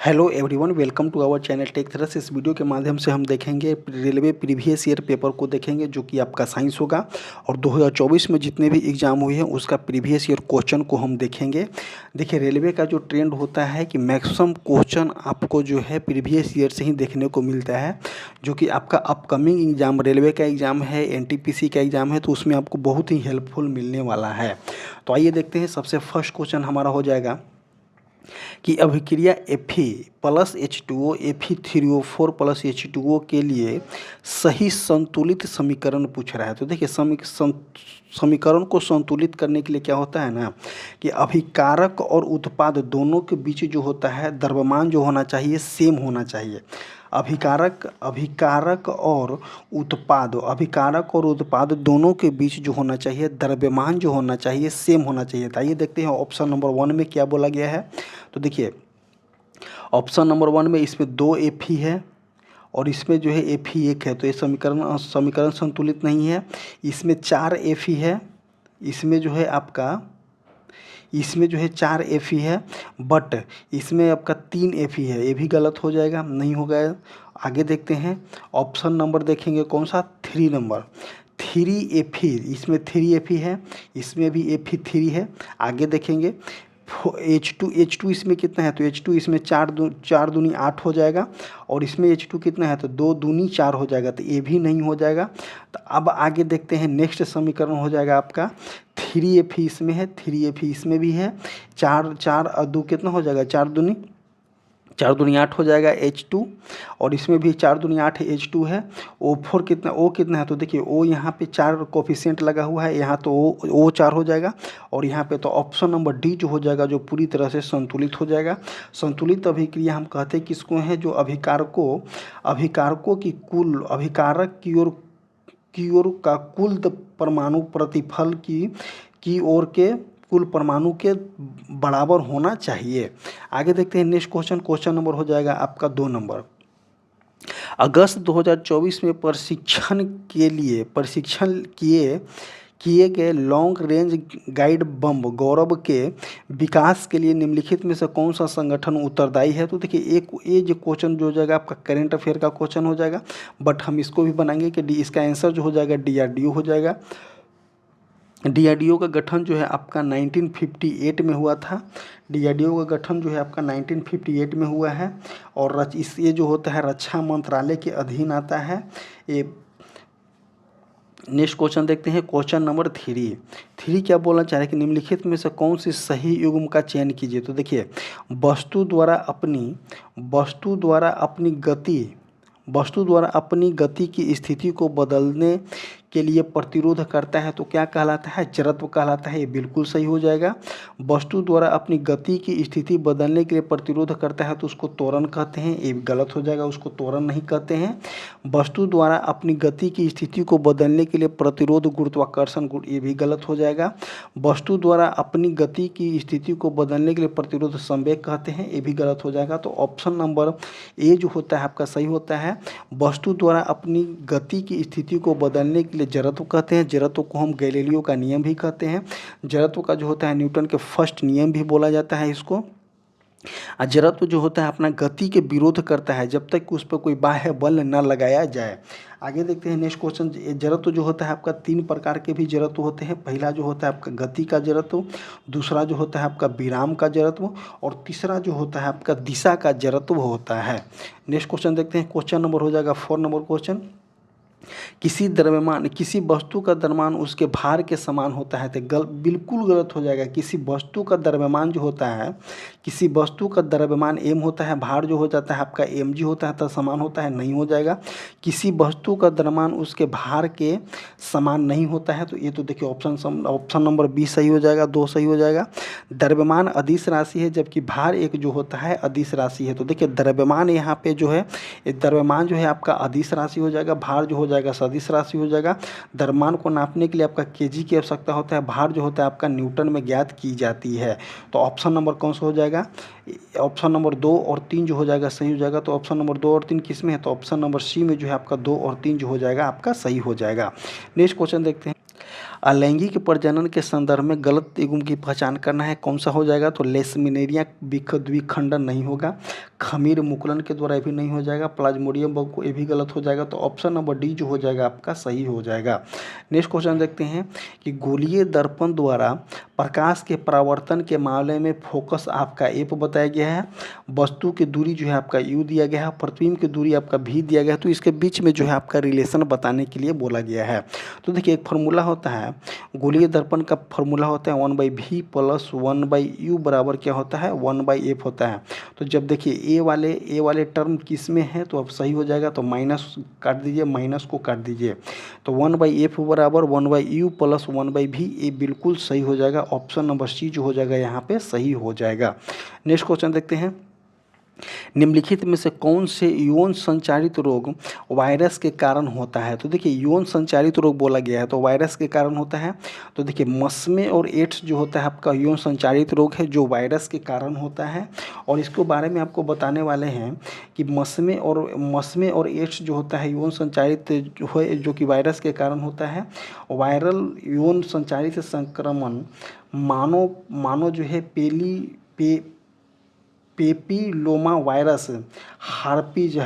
Hello everyone, welcome to our channel tech thrust. इस video के माध्यम से हम देखेंगे रेलवे प्रीवियस ईयर पेपर को देखेंगे, जो कि आपका साइंस होगा और 2024 में जितने भी एग्ज़ाम हुए हैं उसका प्रीवियस ईयर क्वेश्चन को हम देखेंगे। देखिए, रेलवे का जो ट्रेंड होता है कि मैक्सिमम क्वेश्चन आपको जो है प्रीवियस ईयर से ही देखने को मिलता है, जो कि आपका अपकमिंग एग्ज़ाम रेलवे का एग्ज़ाम है, एनटीपीसी का एग्ज़ाम है, तो उसमें आपको बहुत ही हेल्पफुल मिलने वाला है। तो आइए देखते हैं। सबसे फर्स्ट क्वेश्चन हमारा हो जाएगा कि अभिक्रिया Fe plus H2O Fe3O4 plus H2O के लिए सही संतुलित समीकरण पूछ रहा है। तो देखिए, समीकरण को संतुलित करने के लिए क्या होता है ना कि अभिकारक और उत्पाद दोनों के बीच जो होता है द्रव्यमान जो होना चाहिए सेम होना चाहिए। अभिकारक और उत्पाद दोनों के बीच जो होना चाहिए द्रव्यमान जो होना चाहिए सेम होना चाहिए। तो आइए देखते हैं ऑप्शन नंबर 1 में क्या बोला गया है। तो देखिए, ऑप्शन नंबर 1 में इसमें 2 Fe है और इसमें जो है Fe1 है, तो ये समीकरण संतुलित नहीं है। इसमें 4 Fe है, इसमें जो है 4 Fe है, बट इसमें आपका 3 Fe है, ये भी गलत हो जाएगा, नहीं होगा। आगे देखते हैं, ऑप्शन नंबर देखेंगे कौन सा, 3 नंबर 3 Fe, इसमें 3 Fe है, इसमें भी Fe3 है। आगे देखेंगे H2 इसमें कितना है, तो H2 इसमें 4 दूनी 8 हो जाएगा और इसमें H2 कितना है, तो 2 दूनी 4 हो जाएगा, तो ये भी नहीं हो जाएगा। तो अब आगे देखते हैं, नेक्स्ट समीकरण हो जाएगा आपका 3 Fe इसमें है, 3 Fe इसमें भी है, 4 और 2 कितना हो जाएगा, 4 दूनी 8 हो जाएगा H2, और इसमें भी 4 दूनी 8 H2 है। O4 कितना है, तो देखिए O यहाँ पे 4 कोफिशिएंट लगा हुआ है, यहाँ तो O 4 हो जाएगा, और यहाँ पे तो ऑप्शन नंबर डी जो हो जाएगा, जो पूरी तरह से संतुलित हो जाएगा। संतुलित अभिक्रिया हम कहते हैं किसको है, जो अभिकारकों की कुल अभिकारक की ओर का कुल परमाणु प्रतिफल की ओर के कुल परमाणु के बराबर होना चाहिए। आगे देखते हैं नेक्स्ट क्वेश्चन नंबर हो जाएगा आपका 2 नंबर। अगस्त 2024 में प्रशिक्षण किए गए लॉन्ग रेंज गाइड बम गौरव के विकास के लिए निम्नलिखित में से कौन सा संगठन उत्तरदायी है। तो देखिए, ये जो क्वेश्चन जो हो जाएगा आपका करेंट अफेयर का क्वेश्चन हो जाएगा, बट हम इसको भी बनाएंगे कि इसका आंसर जो हो जाएगा DRDO हो जाएगा। DRDO का गठन जो है आपका 1958 में हुआ था। DRDO का गठन जो है आपका 1958 में हुआ है, और ये जो होता है रक्षा मंत्रालय के अधीन आता है ये। नेक्स्ट क्वेश्चन देखते हैं, क्वेश्चन नंबर 3 क्या बोलना चाह रहे हैं कि निम्नलिखित में से कौन सी सही युग्म का चयन कीजिए। तो देखिए, वस्तु द्वारा अपनी गति की स्थिति को बदलने के लिए प्रतिरोध करता है, तो क्या कहलाता है, जड़त्व कहलाता है। ये बिल्कुल सही हो जाएगा। वस्तु द्वारा अपनी गति की स्थिति बदलने के लिए प्रतिरोध करता है, तो उसको त्वरण कहते हैं, ये गलत हो जाएगा, उसको त्वरण नहीं कहते हैं। वस्तु द्वारा अपनी गति की स्थिति को बदलने के लिए प्रतिरोध गुरुत्वाकर्षण, ये भी गलत हो जाएगा। वस्तु द्वारा अपनी गति की स्थिति को बदलने के लिए प्रतिरोध संवेग कहते हैं, ये भी गलत हो जाएगा। तो ऑप्शन नंबर ए जो होता है आपका सही होता है। वस्तु द्वारा अपनी गति की स्थिति को बदलने के लिए जड़त्व कहते हैं। जड़त्व को हम गैलीलियो का नियम भी कहते हैं। जड़त्व का जो होता है न्यूटन के फर्स्ट नियम भी बोला जाता है इसको। जड़त्व जो होता है अपना गति के विरोध करता है जब तक उस पर कोई बाह्य बल न लगाया जाए। आगे देखते हैं नेक्स्ट क्वेश्चन। जड़त्व जो होता है आपका 3 प्रकार के भी जड़त्व होते हैं। पहला जो होता है आपका गति का जड़त्व, दूसरा जो होता है आपका विराम का जड़त्व, और तीसरा जो होता है आपका दिशा का जड़त्व होता है। नेक्स्ट क्वेश्चन देखते हैं, क्वेश्चन नंबर हो जाएगा 4 नंबर क्वेश्चन। किसी वस्तु का द्रव्यमान उसके भार के समान होता है, तो बिल्कुल गलत हो जाएगा। किसी वस्तु का द्रव्यमान जो होता है, किसी वस्तु का द्रव्यमान m होता है, भार जो हो जाता है आपका mg होता है, तो समान होता है, नहीं हो जाएगा। किसी वस्तु का द्रव्यमान उसके भार के समान नहीं होता है, तो ये तो देखिए ऑप्शन नंबर बी सही हो जाएगा, 2 सही हो जाएगा। द्रव्यमान अदिश राशि है जबकि भार एक जो होता है अदिश राशि है। तो देखिए, द्रव्यमान यहाँ पे जो है द्रव्यमान जो है आपका अदिश राशि हो जाएगा, भार जो हो जाएगा सदिश राशि हो जाएगा। द्रव्यमान को नापने के लिए आपका केजी की आवश्यकता होता है, भार जो होता है आपका न्यूटन में ज्ञात की जाती है। तो ऑप्शन नंबर कौन सा हो जाएगा, ऑप्शन नंबर 2 और 3 जो हो जाएगा सही हो जाएगा। तो ऑप्शन नंबर 2 और 3 किस में है, तो ऑप्शन नंबर सी में जो है आपका 2 और 3 जो हो जाएगा आपका सही हो जाएगा। नेक्स्ट क्वेश्चन देखते हैं। अलैंगिक प्रजनन के संदर्भ में गलत युग्म की पहचान करना है, कौन सा हो जाएगा, तो लेशमिनेरिया द्विखंडन नहीं होगा, खमीर मुकुलन के द्वारा ये भी नहीं हो जाएगा, प्लाज्मोडियम बग को ये भी गलत हो जाएगा। तो ऑप्शन नंबर डी जो हो जाएगा आपका सही हो जाएगा। नेक्स्ट क्वेश्चन देखते हैं कि गोलीय दर्पण द्वारा प्रकाश के परावर्तन के मामले में फोकस आपका एफ बताया गया है, वस्तु की दूरी जो है आपका यू दिया गया है, प्रतिबिंब की दूरी आपका भी दिया गया है। तो इसके बीच में जो है आपका रिलेशन बताने के लिए बोला गया है। तो देखिए एक फार्मूला होता है गोलीय दर्पण का, फार्मूला होता है 1/v प्लस 1/u बराबर क्या होता है 1/f होता है। तो जब देखिए ए वाले टर्म किस में है तो अब सही हो जाएगा, तो माइनस काट दीजिए, माइनस को काट दीजिए, तो 1/f बराबर 1/u प्लस 1/v, ये बिल्कुल सही हो जाएगा। ऑप्शन नंबर सी जो हो जाएगा यहाँ पे सही हो जाएगा। नेक्स्ट क्वेश्चन देखते हैं, निम्नलिखित में से कौन से यौन संचारित रोग वायरस के कारण होता है। तो देखिए यौन संचारित रोग बोला गया है तो वायरस के कारण होता है। तो देखिए मस्मे और एड्स जो होता है आपका यौन संचारित रोग है जो वायरस के कारण होता है, और इसके बारे में आपको बताने वाले हैं कि मस्मे और एड्स जो होता है यौन संचारित जो कि वायरस के कारण होता है। वायरल यौन संचारित संक्रमण मानो जो है पेपिलोमा वायरस, हार्पीज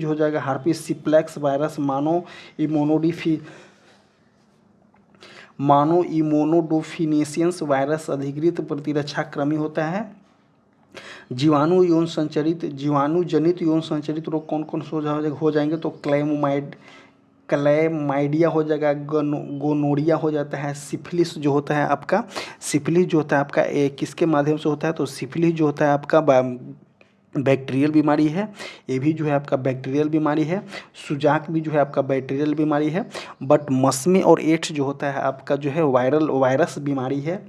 हो जाएगा, हार्पीज सिप्लेक्स वायरस, मानो इमोनोडोफिनेशियंस वायरस अधिकृत प्रतिरक्षा कृमि होता है। जीवाणु जनित यौन संचरित रोग कौन कौन से हो जाएंगे, तो क्लैमाइडिया हो जाएगा, गोनोरिया हो जाता है, सिफिलिस जो होता है आपका, किसके माध्यम से होता है, तो सिफिलिस जो होता है आपका बैक्टीरियल बीमारी है, ये भी जो है आपका बैक्टीरियल बीमारी है। सुजाक भी जो है आपका बैक्टीरियल बीमारी है, बट मस्मे और एड्स जो होता है आपका जो है वायरस बीमारी है।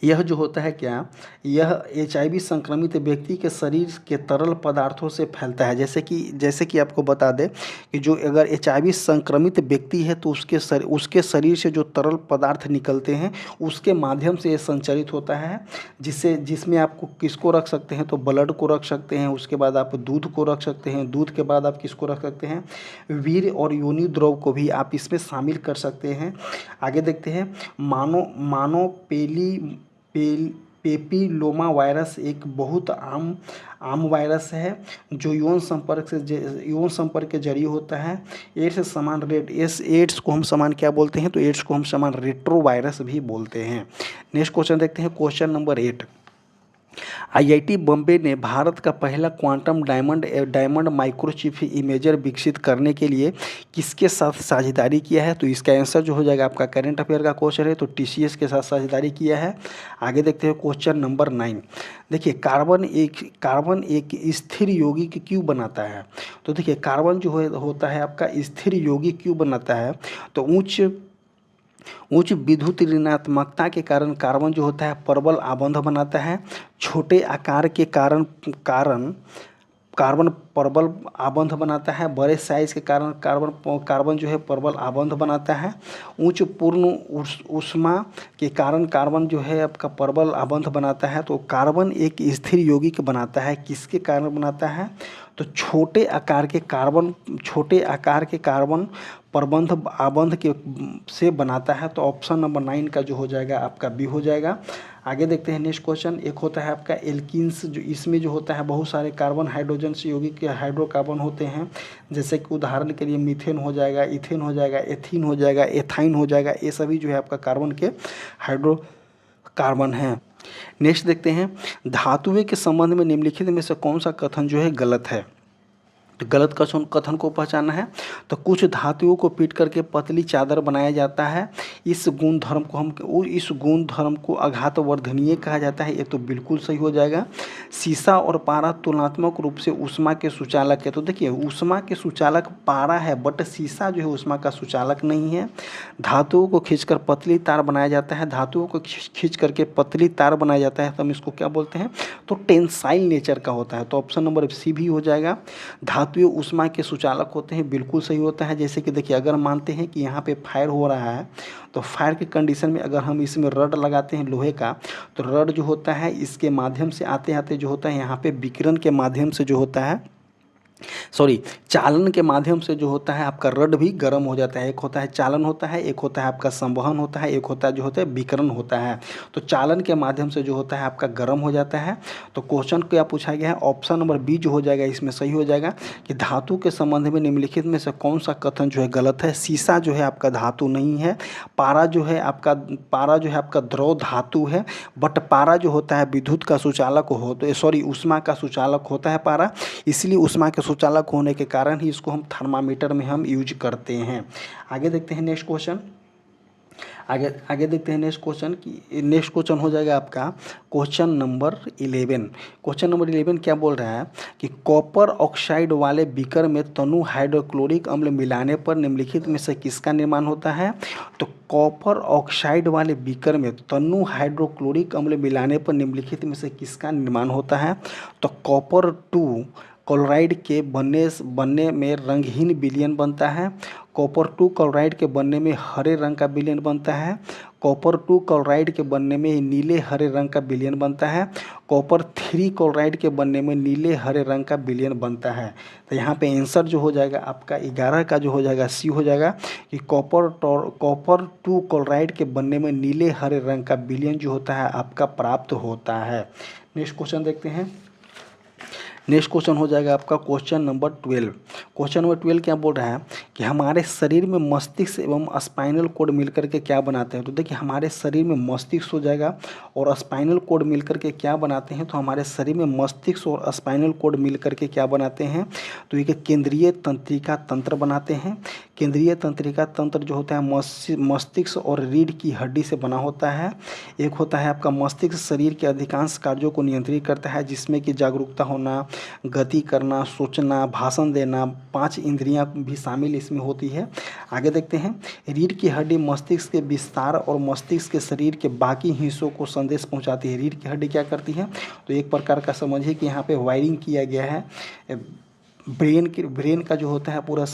यह जो होता है क्या, यह HIV संक्रमित व्यक्ति के शरीर के तरल पदार्थों से फैलता है। जैसे कि आपको बता दें कि जो अगर HIV संक्रमित व्यक्ति है तो उसके शरीर से जो तरल पदार्थ निकलते हैं उसके माध्यम से ये संचरित होता है, जिसमें आपको किसको रख सकते हैं, तो ब्लड को रख सकते हैं, उसके बाद आप दूध को रख सकते हैं, दूध के बाद आप किसको रख सकते हैं, वीर्य और योनि द्रव को भी आप इसमें शामिल कर सकते हैं। आगे देखते हैं, मानो पेपिलोमा वायरस एक बहुत आम वायरस है जो यौन संपर्क के जरिए होता है। एड्स को हम समान क्या बोलते हैं, तो एड्स को हम समान रेट्रो वायरस भी बोलते हैं। नेक्स्ट क्वेश्चन देखते हैं, क्वेश्चन नंबर 8। IIT बॉम्बे ने भारत का पहला क्वांटम डायमंड माइक्रोचिप इमेजर विकसित करने के लिए किसके साथ साझेदारी किया है, तो इसका आंसर जो हो जाएगा आपका करंट अफेयर का क्वेश्चन है, तो TCS के साथ साझेदारी किया है। आगे देखते हैं क्वेश्चन नंबर 9। देखिए कार्बन एक स्थिर यौगिक क्यों बनाता है, तो देखिए कार्बन जो होता है आपका स्थिर यौगिक क्यों बनाता है, तो उच्च विद्युत ऋणात्मकता के कारण कार्बन जो होता है प्रबल आबंध बनाता है। छोटे आकार के कारण कार्बन प्रबल आबंध बनाता है। बड़े साइज के कारण कार्बन जो है प्रबल आबंध बनाता है। उच्च पूर्ण ऊष्मा के कारण कार्बन जो है आपका प्रबल आबंध बनाता है। तो कार्बन एक स्थिर यौगिक बनाता है, किसके कारण बनाता है, तो छोटे आकार के कार्बन प्रबंध आबंध के से बनाता है। तो ऑप्शन नंबर 9 का जो हो जाएगा आपका बी हो जाएगा। आगे देखते हैं नेक्स्ट क्वेश्चन। एक होता है आपका एल्कीन्स, जो इसमें जो होता है बहुत सारे कार्बन हाइड्रोजन से यौगिक के हाइड्रोकार्बन होते हैं, जैसे कि उदाहरण के लिए मीथेन हो जाएगा, इथेन हो जाएगा, एथीन हो जाएगा, एथाइन हो जाएगा, ये सभी जो है आपका कार्बन के हाइड्रोकार्बन हैं। नेक्स्ट देखते हैं, धातुएं के संबंध में निम्नलिखित में से कौन सा कथन जो है गलत है, तो गलत कथन को पहचानना है। तो कुछ धातुओं को पीट करके पतली चादर बनाया जाता है, इस गुण धर्म को आघातवर्धनीय कहा जाता है, ये तो बिल्कुल सही हो जाएगा। सीसा और पारा तुलनात्मक रूप से ऊष्मा के सुचालक है, तो देखिए ऊष्मा के सुचालक पारा है, बट सीसा जो है ऊष्मा का सुचालक नहीं है। धातुओं को खींचकर पतली तार बनाया जाता है, धातुओं को खींच करके पतली तार बनाया जाता है, तो हम इसको क्या बोलते हैं, तो टेंसाइल नेचर का होता है। तो ऑप्शन नंबर सी भी हो जाएगा। धातुएं ऊष्मा के सुचालक होते हैं, बिल्कुल सही होता है। जैसे कि देखिए अगर मानते हैं कि यहाँ पे फायर हो रहा है, तो फायर की कंडीशन में अगर हम इसमें रड लगाते हैं लोहे का, तो रड जो होता है इसके माध्यम से आते आते जो होता है यहाँ पे विकिरण के माध्यम से जो होता है सॉरी, चालन के माध्यम से जो होता है आपका रड भी गर्म हो जाता है। एक होता है चालन होता है, एक होता है आपका संवहन होता है, एक होता है जो होता है विकिरण होता है। तो चालन के माध्यम से जो होता है आपका गर्म हो जाता है। तो क्वेश्चन क्या पूछा गया है, ऑप्शन नंबर बी जो हो जाएगा इसमें सही हो जाएगा कि धातु के संबंध में निम्नलिखित में से कौन सा कथन जो है गलत है। शीशा जो है आपका धातु नहीं है। पारा जो है आपका द्रव धातु है। बट पारा जो होता है विद्युत का सुचालक हो, तो सॉरी ऊष्मा का सुचालक होता है पारा, इसलिए ऊष्मा के सुचालक होने के कारण ही इसको हम थर्मामीटर में हम यूज करते हैं। आगे देखते हैं नेक्स्ट क्वेश्चन। आगे देखते हैं नेक्स्ट क्वेश्चन की नेक्स्ट क्वेश्चन हो जाएगा आपका क्वेश्चन नंबर 11। क्वेश्चन नंबर 11 क्या बोल रहा है कि कॉपर ऑक्साइड वाले बीकर में तनु हाइड्रोक्लोरिक अम्ल मिलाने पर निम्नलिखित में से किसका निर्माण होता है। तो कॉपर ऑक्साइड वाले बीकर में तनु हाइड्रोक्लोरिक अम्ल मिलाने पर निम्नलिखित में से किसका निर्माण होता है। तो कॉपर 2 क्लोराइड के बनने में रंगहीन विलयन बनता है। कॉपर 2 क्लोराइड के बनने में हरे रंग का विलयन बनता है। कॉपर 2 क्लोराइड के बनने में नीले हरे रंग का विलयन बनता है। कॉपर 3 क्लोराइड के बनने में नीले हरे रंग का विलयन बनता है। तो यहाँ पे आंसर जो हो जाएगा आपका 11 का जो हो जाएगा सी हो जाएगा कि कॉपर 2 क्लोराइड के बनने में नीले हरे रंग का विलयन जो होता है आपका प्राप्त होता है। नेक्स्ट क्वेश्चन देखते हैं। नेक्स्ट क्वेश्चन हो जाएगा आपका क्वेश्चन नंबर 12। क्वेश्चन नंबर 12 क्या बोल रहा है कि हमारे शरीर में मस्तिष्क एवं स्पाइनल कोड मिलकर के क्या बनाते हैं। तो देखिए हमारे शरीर में मस्तिष्क हो जाएगा और स्पाइनल कोड मिलकर के क्या बनाते हैं। तो हमारे शरीर में मस्तिष्क और स्पाइनल कोड मिलकर के क्या बनाते हैं। तो एक केंद्रीय तंत्रिका तंत्र बनाते हैं। केंद्रीय तंत्रिका तंत्र जो होता है मस्तिष्क और रीढ़ की हड्डी से बना होता है। एक होता है आपका मस्तिष्क शरीर के अधिकांश कार्यों को नियंत्रित करता है, जिसमें कि जागरूकता होना, गति करना, सोचना, भाषण देना, 5 इंद्रियां भी शामिल इसमें होती है। आगे देखते हैं। रीढ़ की हड्डी मस्तिष्क के विस्तार और मस्तिष्क के शरीर के बाकी हिस्सों को संदेश पहुंचाती है। रीढ़ की हड्डी क्या करती है। तो एक प्रकार का समझिए कि यहाँ पे वायरिंग किया गया है ब्रेन का जो होता है पूरा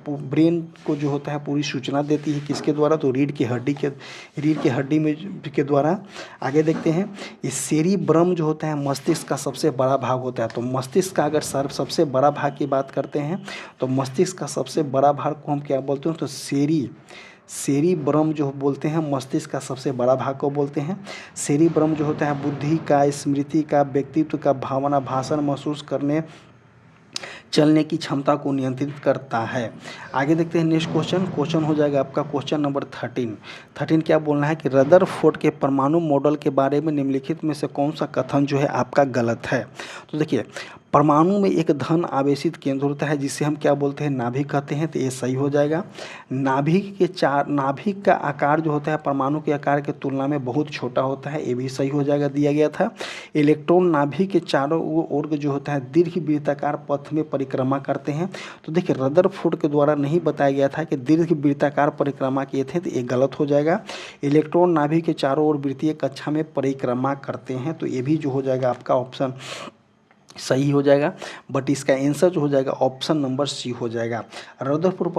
ब्रेन को जो होता है पूरी सूचना देती है किसके द्वारा। तो रीढ़ की हड्डी में के द्वारा। आगे देखते हैं। इस सेरिब्रम जो होता है मस्तिष्क का सबसे बड़ा भाग होता है। तो मस्तिष्क का अगर सबसे बड़ा भाग की बात करते हैं तो मस्तिष्क का सबसे बड़ा भाग को हम क्या बोलते हैं। तो सेरिब्रम जो बोलते हैं मस्तिष्क का सबसे बड़ा भाग को बोलते हैं। सेरिब्रम जो होता है बुद्धि का, स्मृति का, व्यक्तित्व का, भावना, भाषण, महसूस करने, चलने की क्षमता को नियंत्रित करता है। आगे देखते हैं नेक्स्ट क्वेश्चन हो जाएगा आपका क्वेश्चन नंबर 13 क्या बोलना है कि रदरफोर्ड के परमाणु मॉडल के बारे में निम्नलिखित में से कौन सा कथन जो है आपका गलत है। तो देखिए परमाणु में एक धन आवेशित केंद्र होता है जिसे हम क्या बोलते हैं, नाभिक कहते हैं। तो ये सही हो जाएगा। नाभिक का आकार जो होता है परमाणु के आकार के तुलना में बहुत छोटा होता है, ये भी सही हो जाएगा, दिया गया था। इलेक्ट्रॉन नाभिक के चारों ओर जो होता है दीर्घवृत्ताकार पथ में परिक्रमा करते हैं। तो देखिए रदरफोर्ड के द्वारा नहीं बताया गया था कि दीर्घवृत्ताकार परिक्रमा किए थे, तो ये गलत हो जाएगा। इलेक्ट्रॉन नाभिक के चारों ओर वृत्तीय कक्षा में परिक्रमा करते हैं, तो ये भी जो हो जाएगा आपका ऑप्शन सही हो जाएगा। बट इसका आंसर जो हो जाएगा ऑप्शन नंबर सी हो जाएगा। रदरफोर्ड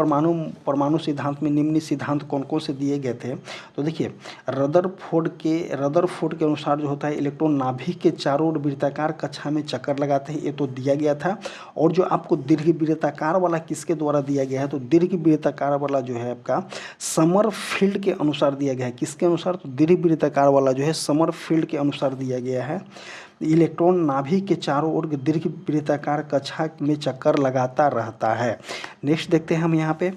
परमाणु सिद्धांत में निम्न सिद्धांत कौन कौन से दिए गए थे। तो देखिए रदरफोर्ड के अनुसार जो होता है इलेक्ट्रॉन नाभिक के चारों ओर वृत्ताकार कक्षा में चक्कर लगाते हैं, ये तो दिया गया था। और जो आपको दीर्घवृत्ताकार वाला किसके द्वारा दिया गया है। तो दीर्घवृत्ताकार वाला जो है आपका समरफील्ड के अनुसार दिया गया है। किसके अनुसार। तो दीर्घवृत्ताकार वाला जो है समरफील्ड के अनुसार दिया गया है। इलेक्ट्रॉन नाभिक के चारों ओर दीर्घवृत्ताकार कक्षा में चक्कर लगाता रहता है। नेक्स्ट देखते हैं हम यहाँ पे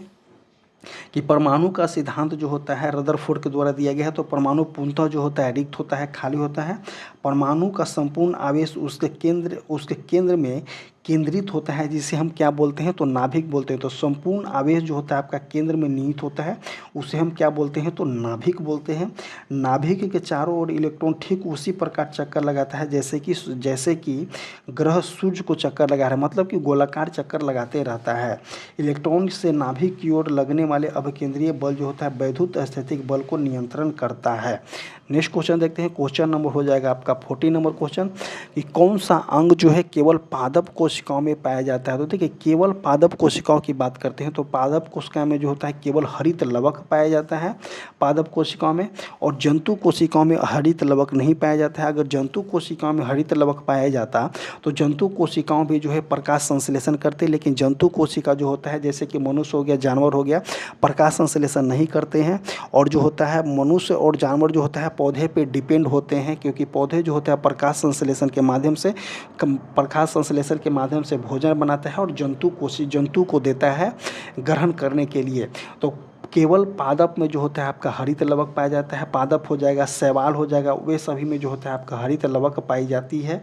कि परमाणु का सिद्धांत जो होता है रदरफोर्ड के द्वारा दिया गया है। तो परमाणु पूर्णतः जो होता है रिक्त होता है, खाली होता है। परमाणु का संपूर्ण आवेश उसके केंद्र में केंद्रित होता है, जिसे हम क्या बोलते हैं। तो नाभिक बोलते हैं। तो संपूर्ण आवेश जो होता है आपका केंद्र में निहित होता है, उसे हम क्या बोलते हैं। तो नाभिक बोलते हैं। नाभिक के चारों ओर इलेक्ट्रॉन ठीक उसी प्रकार चक्कर लगाता है जैसे कि ग्रह सूर्य को चक्कर लगा रहा है, मतलब कि गोलाकार चक्कर लगाते रहता है। इलेक्ट्रॉन से नाभिक की ओर लगने वाले अभिकेंद्रीय बल जो होता है वैद्युत स्थैतिक बल को नियंत्रण करता है। नेक्स्ट क्वेश्चन देखते हैं। क्वेश्चन नंबर हो जाएगा आपका 14 नंबर क्वेश्चन कि कौन सा अंग जो है केवल पादप को कोशिकाओं में पाया जाता है। तो देखिए केवल पादप कोशिकाओं की बात करते हैं तो पादप कोशिकाओं में जो होता है केवल हरित लवक पाया जाता है पादप कोशिकाओं में, और जंतु कोशिकाओं में हरित लवक नहीं पाया जाता है। अगर जंतु कोशिकाओं में हरित लवक पाया जाता तो जंतु कोशिकाओं भी जो है प्रकाश संश्लेषण करते, लेकिन जंतु कोशिका जो होता है जैसे कि मनुष्य हो गया, जानवर हो गया, प्रकाश संश्लेषण नहीं करते हैं। और जो होता है मनुष्य और जानवर जो होता है पौधे पे डिपेंड होते हैं, क्योंकि पौधे जो होता है प्रकाश संश्लेषण के माध्यम से भोजन बनाता है और जंतु को देता है ग्रहण करने के लिए। तो केवल पादप में जो होता है आपका हरित लवक पाया जाता है, पादप हो जाएगा, शैवाल हो जाएगा, वे सभी में जो होता है आपका हरित लवक पाई जाती है।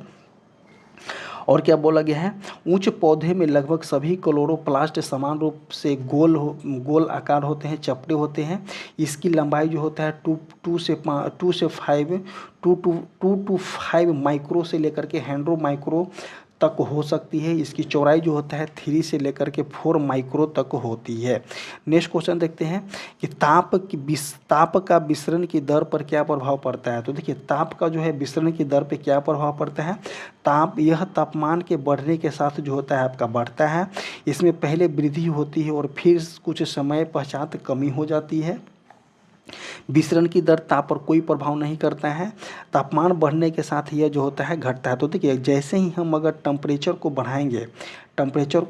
और क्या बोला गया है, उच्च पौधे में लगभग सभी क्लोरोप्लास्ट समान रूप से गोल आकार होते हैं, चपटे होते हैं। इसकी लंबाई जो होता है 2 to 5 माइक्रो से लेकर के 100 माइक्रो तक हो सकती है। इसकी चौड़ाई जो होता है 3 से लेकर के 4 माइक्रो तक होती है। नेक्स्ट क्वेश्चन देखते हैं कि ताप का विसरण की दर पर क्या प्रभाव पड़ता है। तो देखिए ताप का जो है विसरण की दर पे क्या प्रभाव पड़ता है। यह तापमान के बढ़ने के साथ जो होता है आपका बढ़ता है। इसमें पहले वृद्धि होती है और फिर कुछ समय पश्चात कमी हो जाती है। विसरण की दर ताप पर कोई प्रभाव नहीं करता है। तापमान बढ़ने के साथ यह जो होता है घटता है। तो देखिए जैसे ही हम अगर टेम्परेचर को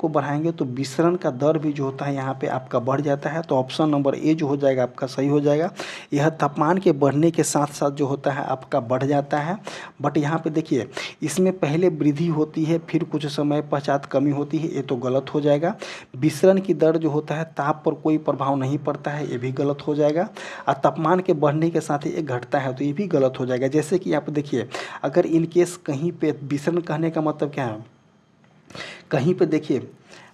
बढ़ाएंगे तो विसरण का दर भी जो होता है यहाँ पे आपका बढ़ जाता है। तो ऑप्शन नंबर ए जो हो जाएगा आपका सही हो जाएगा। यह तापमान के बढ़ने के साथ साथ जो होता है आपका बढ़ जाता है। बट यहाँ पे देखिए इसमें पहले वृद्धि होती है फिर कुछ समय पश्चात कमी होती है, ये तो गलत हो जाएगा। विसरण की दर जो होता है ताप पर कोई प्रभाव नहीं पड़ता है, ये भी गलत हो जाएगा। और तापमान के बढ़ने के साथ ये घटता है, तो ये भी गलत हो जाएगा। जैसे कि आप देखिए अगर इन केस कहीं पे विसरण कहने का मतलब क्या है, कहीं पे देखिए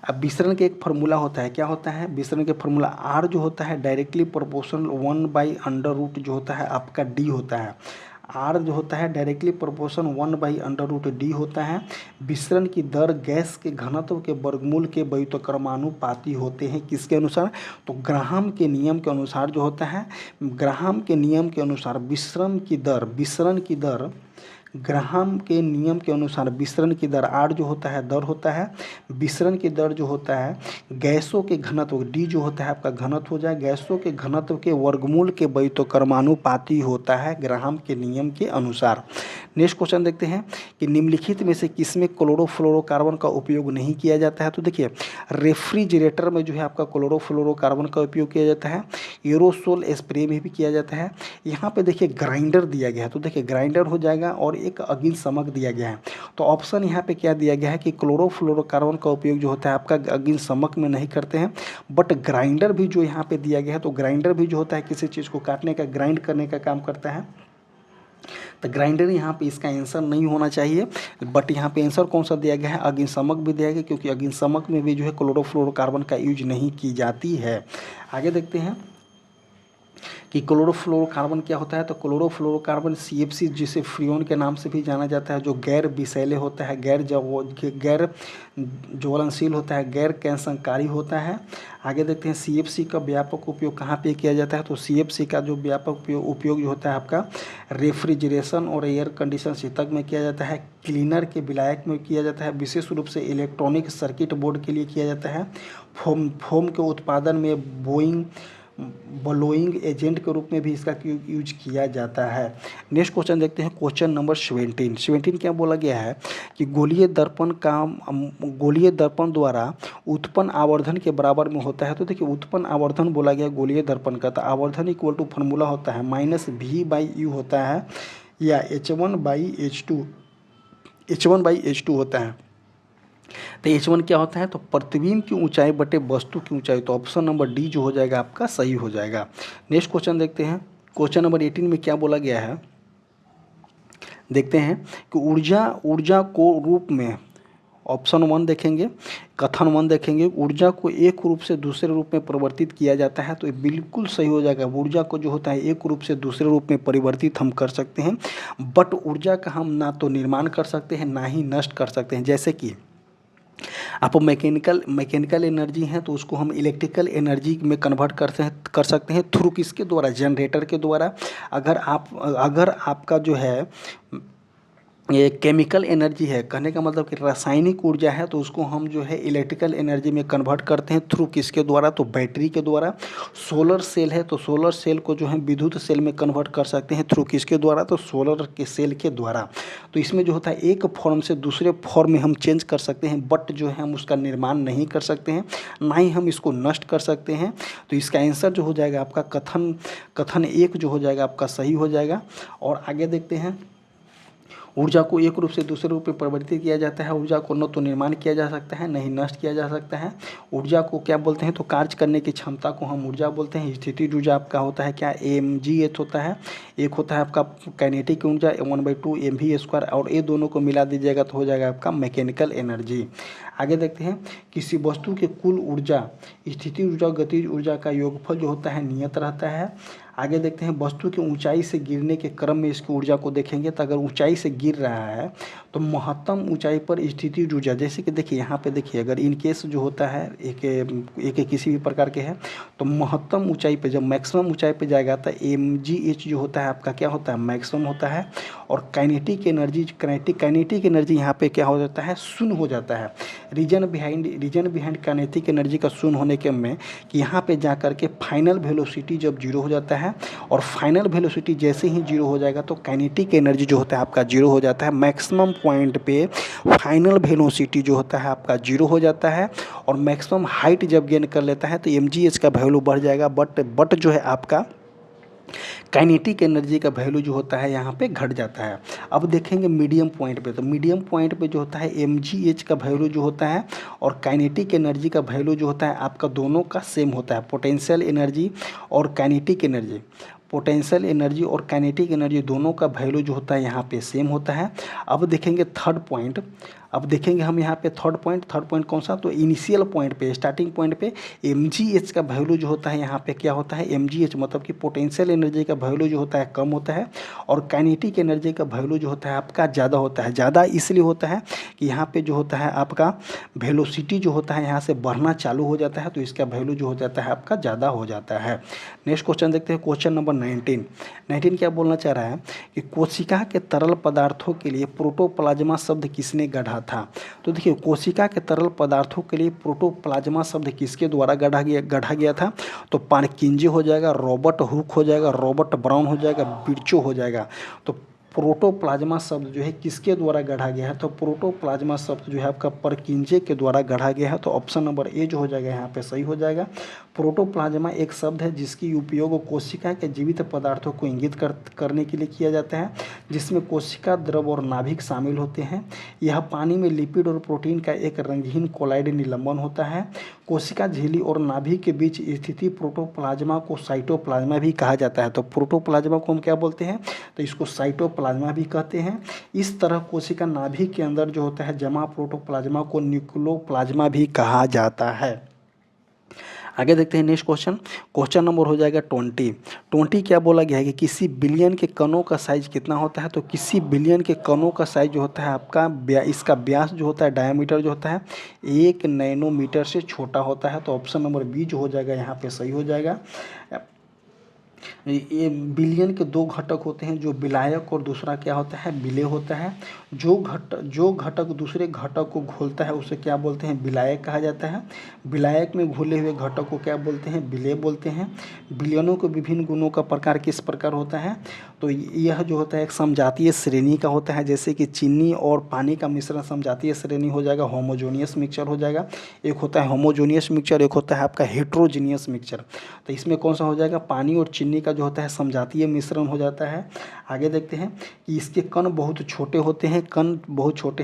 अब विसरण के एक फार्मूला होता है, क्या होता है विसरण के फार्मूला, आर जो होता है डायरेक्टली प्रोपोर्शनल 1/√, जो होता है आपका डी होता है। आर जो होता है डायरेक्टली प्रोपोर्शन 1/√d होता है। विसरण की दर गैस के घनत्व के वर्गमूल के व्युत्क्रमानुपाती होते हैं। किसके अनुसार, तो ग्राहम के नियम के अनुसार जो होता है, ग्राहम के नियम के अनुसार विसरण की दर ग्राहम के नियम के अनुसार विसरण की दर आर जो होता है दर होता है। विसरण की दर जो होता है गैसों के घनत्व, डी जो होता है आपका घनत्व हो जाए, गैसों के घनत्व के वर्गमूल के व्युत्क्रमानुपाती होता है ग्राहम के नियम के अनुसार। नेक्स्ट क्वेश्चन देखते हैं कि निम्नलिखित में से किसमें क्लोरोफ्लोरोकार्बन का उपयोग नहीं किया जाता है। तो देखिए रेफ्रिजरेटर में जो है आपका क्लोरोफ्लोरोकार्बन का उपयोग किया जाता है। एरोसोल स्प्रे में भी किया जाता है। यहाँ पे देखिए ग्राइंडर दिया गया है, तो देखिए ग्राइंडर हो जाएगा और एक अग्निशमक दिया गया है। तो ऑप्शन यहाँ पे क्या दिया गया है कि क्लोरोफ्लोरोकार्बन का उपयोग जो होता है आपका अग्निशमक में नहीं करते हैं। बट ग्राइंडर भी जो यहाँ पे दिया गया है, तो ग्राइंडर भी जो होता है किसी चीज़ को काटने का, ग्राइंड करने का काम करता है। तो ग्राइंडर यहाँ पे इसका आंसर नहीं होना चाहिए। बट यहाँ पे आंसर कौन सा दिया गया है, अग्निशमक भी दिया गया, क्योंकि अग्निशमक में भी जो है क्लोरोफ्लोरोकार्बन का यूज नहीं की जाती है। आगे देखते हैं कि क्लोरोफ्लोरोकार्बन क्या होता है। तो क्लोरोफ्लोरोकार्बन CFC जिसे फ्रियोन के नाम से भी जाना जाता है, जो गैर विषैले होता है, गैर ज्वलनशील होता है, गैर कैंसरकारी होता है। आगे देखते हैं CFC का व्यापक उपयोग कहाँ पे किया जाता है। तो CFC का जो व्यापक उपयोग जो होता है आपका रेफ्रिजरेशन और एयर कंडीशन शीतक में किया जाता है, क्लीनर के विलायक में किया जाता है, विशेष रूप से इलेक्ट्रॉनिक सर्किट बोर्ड के लिए किया जाता है, फोम के उत्पादन में ब्लोइंग एजेंट के रूप में भी इसका यूज किया जाता है। नेक्स्ट क्वेश्चन देखते हैं, क्वेश्चन नंबर 17 क्या बोला गया है कि गोलीय दर्पण द्वारा उत्पन्न आवर्धन के बराबर में होता है। तो देखिए उत्पन्न आवर्धन बोला गया गोलीय दर्पण का, तो आवर्धन इक्वल टू फार्मूला होता है -V/U होता है, या H1/H2 होता है। तो H1 क्या होता है, तो प्रतिबिंब की ऊंचाई बटे वस्तु की ऊंचाई। तो ऑप्शन नंबर डी जो हो जाएगा आपका सही हो जाएगा। नेक्स्ट क्वेश्चन देखते हैं, क्वेश्चन नंबर 18 में क्या बोला गया है, देखते हैं कि ऊर्जा को रूप में, ऑप्शन 1 देखेंगे, कथन 1 देखेंगे, ऊर्जा को एक रूप से दूसरे रूप में परिवर्तित किया जाता है। तो ये बिल्कुल सही हो जाएगा। ऊर्जा को जो होता है एक रूप से दूसरे रूप में परिवर्तित हम कर सकते हैं, बट ऊर्जा का हम ना तो निर्माण कर सकते हैं ना ही नष्ट कर सकते हैं। जैसे कि आप मैकेनिकल एनर्जी है तो उसको हम इलेक्ट्रिकल एनर्जी में कन्वर्ट कर सकते हैं थ्रू किसके द्वारा, जनरेटर के द्वारा। अगर आपका जो है ये केमिकल एनर्जी है, कहने का मतलब कि रासायनिक ऊर्जा है, तो उसको हम जो है इलेक्ट्रिकल एनर्जी में कन्वर्ट करते हैं थ्रू किसके द्वारा, तो बैटरी के द्वारा। सोलर सेल है तो सोलर सेल को जो है विद्युत सेल में कन्वर्ट कर सकते हैं थ्रू किसके द्वारा, तो सोलर के सेल के द्वारा। तो इसमें जो होता है एक फॉर्म से दूसरे फॉर्म में हम चेंज कर सकते हैं, बट जो है हम उसका निर्माण नहीं कर सकते हैं, ना ही हम इसको नष्ट कर सकते हैं। तो इसका आंसर जो हो जाएगा आपका कथन एक जो हो जाएगा आपका सही हो जाएगा। और आगे देखते हैं, ऊर्जा को एक रूप से दूसरे रूप में परिवर्तित किया जाता है। ऊर्जा को न तो निर्माण किया जा सकता है, न ही नष्ट किया जा सकता है। ऊर्जा को क्या बोलते हैं, तो कार्य करने की क्षमता को हम ऊर्जा बोलते हैं। स्थितिज ऊर्जा आपका होता है क्या, mgh होता है। एक होता है आपका काइनेटिक ऊर्जा 1/2 mv², और ये दोनों को मिला दीजिएगा तो हो जाएगा आपका मैकेनिकल एनर्जी। आगे देखते हैं, किसी वस्तु के कुल ऊर्जा, स्थितिज ऊर्जा, गतिज ऊर्जा का योगफल जो होता है नियत रहता है। आगे देखते हैं, वस्तु की ऊंचाई से गिरने के क्रम में इसकी ऊर्जा को देखेंगे, तो अगर ऊंचाई से गिर रहा है तो महत्तम ऊंचाई पर स्थितिज ऊर्जा, जैसे कि देखिए यहाँ पे देखिए, अगर इन केस जो होता है एक किसी भी प्रकार के है, तो महत्तम ऊंचाई पे जब मैक्सिमम ऊंचाई पे जाएगा तो mgh जो होता है आपका क्या होता है, मैक्सिमम होता है। और काइनेटिक एनर्जी यहाँ पे क्या हो जाता है, शून्य हो जाता है। रीजन बिहाइंड काइनेटिक एनर्जी का शून्य होने के में कि यहाँ पे जा कर के फाइनल वेलोसिटी जब जीरो हो जाता है, और फाइनल वेलोसिटी जैसे ही जीरो हो जाएगा तो काइनेटिक एनर्जी जो होता है आपका जीरो हो जाता है। मैक्सिमम पॉइंट पे फाइनल वेलोसिटी जो होता है आपका जीरो हो जाता है, और मैक्सिमम हाइट जब गेन कर लेता है तो mgh का वैल्यू बढ़ जाएगा, बट जो है आपका काइनेटिक एनर्जी का वैल्यू जो होता है यहाँ पे घट जाता है। अब देखेंगे मीडियम पॉइंट पे, तो मीडियम पॉइंट पे जो होता है mgh का वैल्यू जो होता है और काइनेटिक एनर्जी का वैल्यू जो होता है आपका दोनों का सेम होता है। पोटेंशियल एनर्जी और काइनेटिक एनर्जी दोनों का वैल्यू जो होता है यहाँ पे सेम होता है। अब देखेंगे थर्ड पॉइंट, हम यहाँ पे थर्ड पॉइंट कौन सा, तो इनिशियल पॉइंट पे, स्टार्टिंग पॉइंट पे mgh का वैल्यू जो होता है यहाँ पे क्या होता है, mgh मतलब कि पोटेंशियल एनर्जी का वैल्यू जो होता है कम होता है, और काइनेटिक एनर्जी का वैल्यू जो होता है आपका ज़्यादा होता है। ज़्यादा इसलिए होता है कि यहाँ पे जो होता है आपका वेलोसिटी जो होता है यहाँ से बढ़ना चालू हो जाता है, तो इसका वैल्यू जो हो जाता है आपका ज़्यादा हो जाता है। नेक्स्ट क्वेश्चन देखते हैं, क्वेश्चन नंबर 19 क्या बोलना चाह रहा है कि कोशिका के तरल पदार्थों के लिए प्रोटोप्लाज्मा शब्द किसने गढ़ा था। तो देखिए, कोशिका के तरल पदार्थों के लिए प्रोटोप्लाज्मा शब्द किसके द्वारा गढ़ा गया था, तो पार्किंजे हो जाएगा, रॉबर्ट हुक हो जाएगा, रॉबर्ट ब्राउन हो जाएगा, बिरचो हो जाएगा। तो प्रोटोप्लाज्मा शब्द जो है किसके द्वारा गढ़ा गया है, तो प्रोटोप्लाज्मा शब्द जो है आपका परकिंजे के द्वारा गढ़ा गया है। तो ऑप्शन नंबर ए जो हो जाएगा यहाँ पे सही हो जाएगा। प्रोटोप्लाज्मा एक शब्द है जिसकी उपयोग कोशिका के जीवित पदार्थों को इंगित करने के लिए किया जाता है, जिसमें कोशिका द्रव और नाभिक शामिल होते हैं। यह पानी में लिपिड और प्रोटीन का एक रंगीन कोलाइड निलंबन होता है। कोशिका झिल्ली और नाभिक के बीच स्थिति प्रोटोप्लाज्मा को साइटोप्लाज्मा भी कहा जाता है। तो प्रोटोप्लाज्मा को हम क्या बोलते हैं, तो इसको साइटोप्लाज्मा भी कहते हैं। इस तरह कोशिका नाभिक के अंदर जो होता है जमा प्रोटोप्लाज्मा को न्यूक्लियोप्लाज्मा भी कहा जाता है। आगे देखते हैं नेक्स्ट क्वेश्चन नंबर हो जाएगा 20 क्या बोला गया है कि किसी बिलियन के कणों का साइज कितना होता है। तो किसी बिलियन के कणों का साइज जो होता है आपका इसका व्यास जो होता है, डायमीटर जो होता है 1 नैनोमीटर से छोटा होता है। तो ऑप्शन नंबर बी जो हो जाएगा यहाँ पे सही हो जाएगा। ये बिलियन के दो घटक होते हैं, जो विलायक और दूसरा क्या होता है, विलेय होता है। जो घटक दूसरे घटक को घोलता है उसे क्या बोलते हैं, विलायक कहा जाता है। विलायक में घुले हुए घटक को क्या बोलते हैं, विलेय बोलते हैं। विलयनों के विभिन्न गुणों का प्रकार किस प्रकार होता है, तो यह जो होता है एक समजातीय श्रेणी का होता है, जैसे कि चीनी और पानी का मिश्रण समजातीय श्रेणी हो जाएगा, होमोजेनियस मिक्सचर हो जाएगा। एक होता है होमोजेनियस मिक्सचर, एक होता है आपका हेट्रोजीनियस मिक्सचर। तो इसमें कौन सा हो जाएगा, पानी और चीनी का जो होता है समजातीय मिश्रण हो जाता है। आगे देखते हैं कि इसके कण बहुत छोटे होते हैं,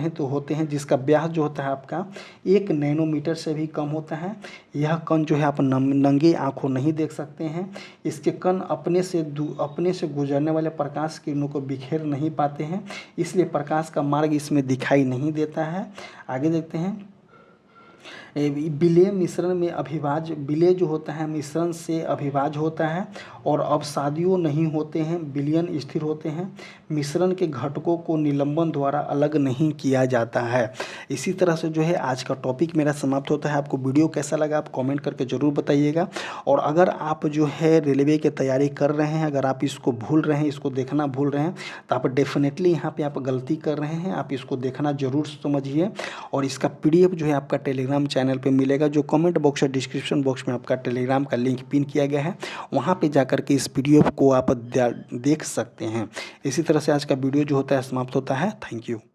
तो होते हैं जिसका व्यास जो होता है आपका 1 नैनोमीटर से भी कम होता है। यह कण जो है आप नंगे आंखों नहीं देख सकते हैं। इसके कण अपने से गुजरने वाले प्रकाश किरणों को बिखेर नहीं पाते हैं, इसलिए प्रकाश का मार्ग इसमें दिखाई नहीं देता है। आगे देखते हैं, विलेय मिश्रण में अभिभाज्य, विलेय जो होता है मिश्रण से अभिभाज्य होता है और अवसादियों नहीं होते हैं, विलयन स्थिर होते हैं। मिश्रण के घटकों को निलंबन द्वारा अलग नहीं किया जाता है। इसी तरह से जो है आज का टॉपिक मेरा समाप्त होता है। आपको वीडियो कैसा लगा आप कमेंट करके ज़रूर बताइएगा। और अगर आप जो है रेलवे की तैयारी कर रहे हैं, अगर आप इसको भूल रहे हैं, इसको देखना भूल रहे हैं, तो आप डेफिनेटली यहाँ पे आप गलती कर रहे हैं। आप इसको देखना ज़रूर समझिए। और इसका पीडीएफ जो है आपका टेलीग्राम चैनल पे मिलेगा, जो कमेंट बॉक्स या डिस्क्रिप्शन बॉक्स में आपका टेलीग्राम का लिंक पिन किया गया है। वहाँ पे जाकर के इस पीडीएफ को आप देख सकते हैं। इसी तरह से आज का वीडियो जो होता है समाप्त होता है। Thank you.